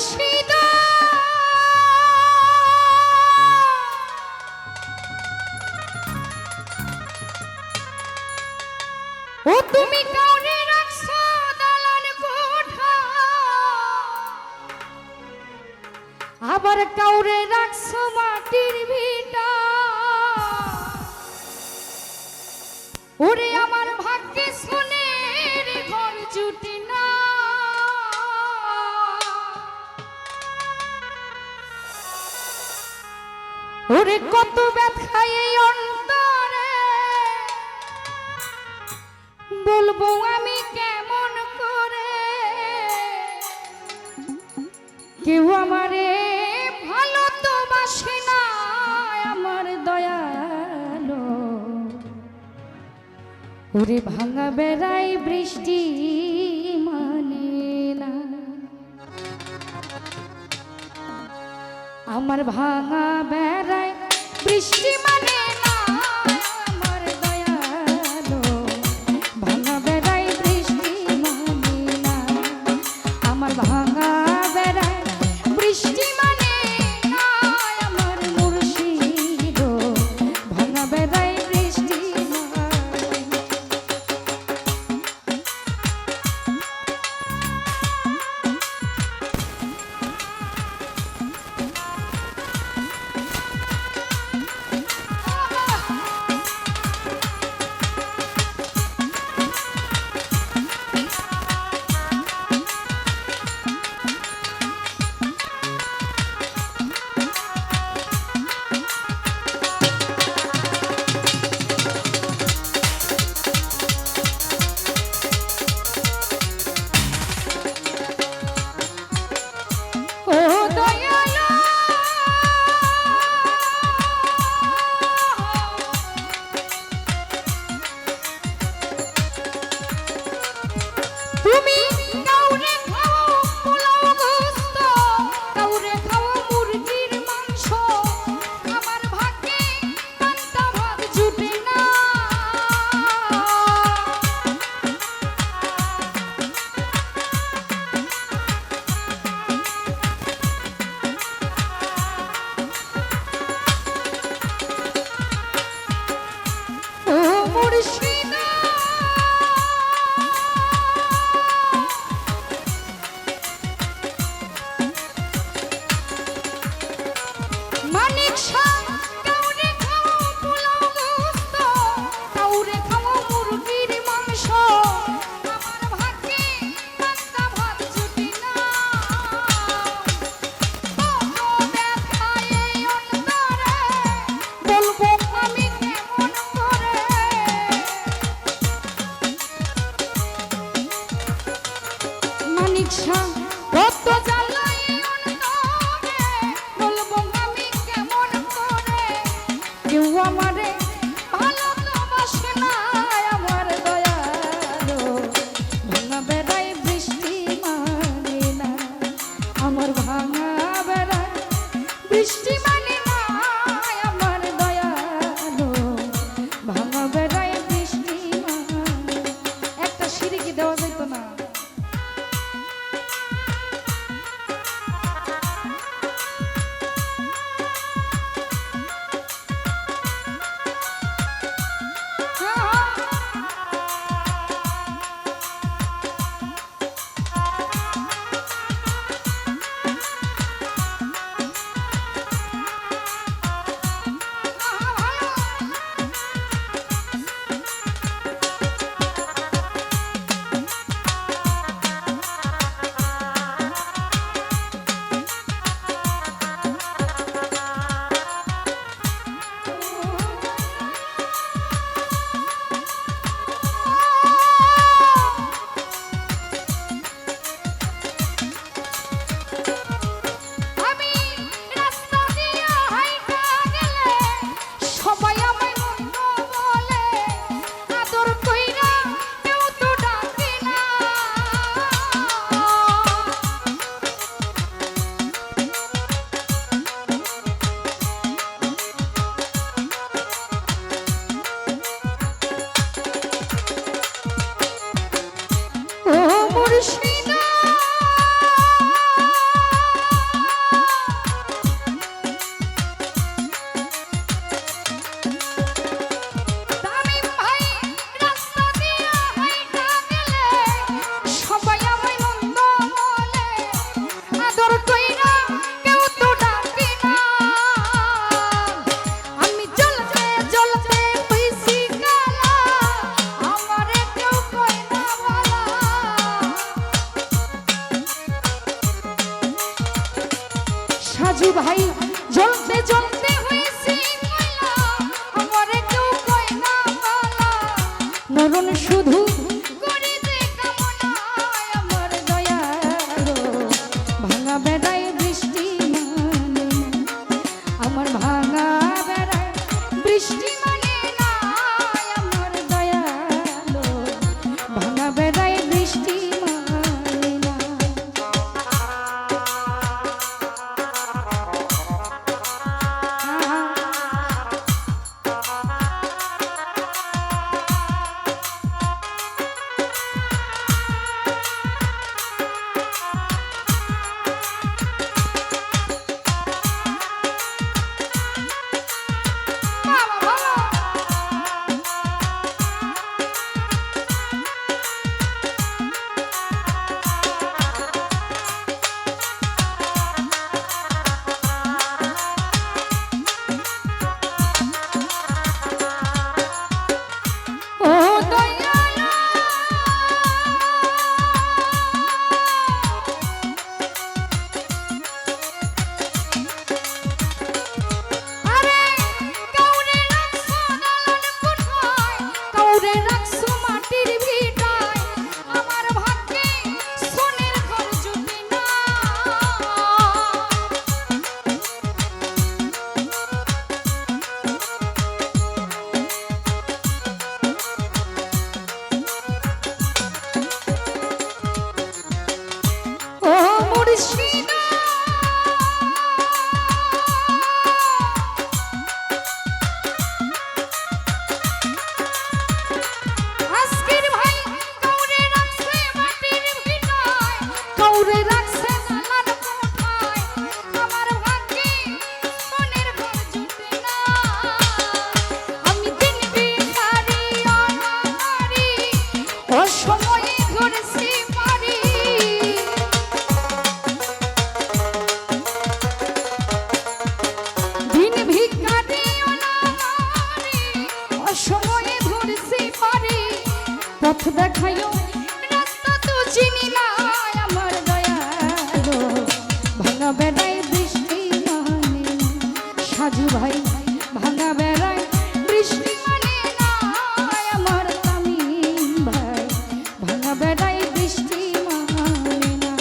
মুর্শিদ ও তুমি কাউরে রাখছো দালান কোঠা আবার কাউরে রাখছো মাটির ভিটা ওরে আমার ভাগ্যে সোনের ঘর জুটি না ওরে কত ব্যথায় এই অন্তরে বলবো আমি কেমন করে কেউ আমারে ভালো তো বাসে না আমার দয়ালো ওরে ভাঙা বেড়াই বৃষ্টি মানে না আমার ভাঙা বেড়াই বৃষ্টি মানে না আমার দয়ালো ভাঙা বেড়াই বৃষ্টি মানে না আমার ভাঙা বেড়াই বৃষ্টি মানে না আমার মুর্শিদ ভাঙা বেড়াই বৃষ্টি কত জ্বালাই অন্তরে বলবো আমি কেমন করে কেউ আমারে ভালো তো বাসে না আমার দয়ালো ভাঙা বেড়াই বৃষ্টি মানে না আমার ভাঙা বেড়াই বৃষ্টি মানে না আমার দয়ালো ভাঙা বেড়াই বৃষ্টি মানে একটা সিঁড়ি দেওয়া যেত না সাজু ভাই জ্বলতে জ্বলতে হয়েছি কয়লা, আমারে কেউ কয় না বালা, নরন শুধু করে যে কামনা আমার দয়ালো, ভাঙা বেড়ায় বৃষ্টি মানে আমার ভাঙা বেড়ায় বৃষ্টি মানে না আমার দয়ালো, ভাঙা বেড়ায় বৃষ্টি মানে না। পথ দেখাইও রাস্তা তো চিনি না আমার দয়ালো, ভাঙা বেড়ায় বৃষ্টি মানে সাজু ভাই, ভাঙা বেড়ায় বৃষ্টি মানে না আমার তামিম ভাই, ভাঙা বেড়ায় বৃষ্টি মানে না।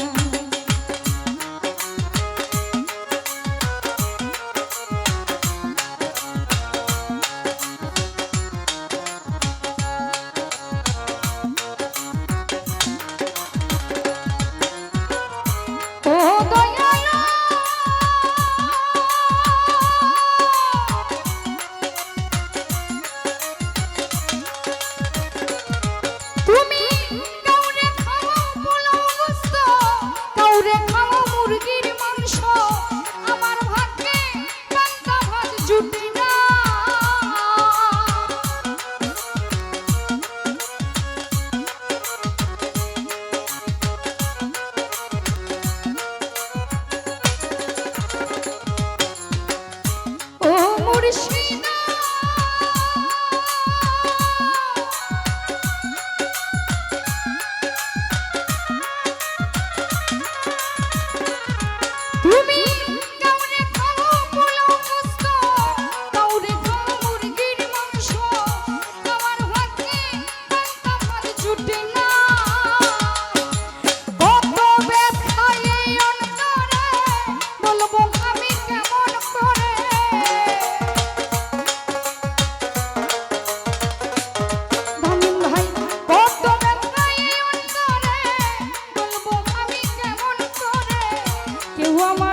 আমার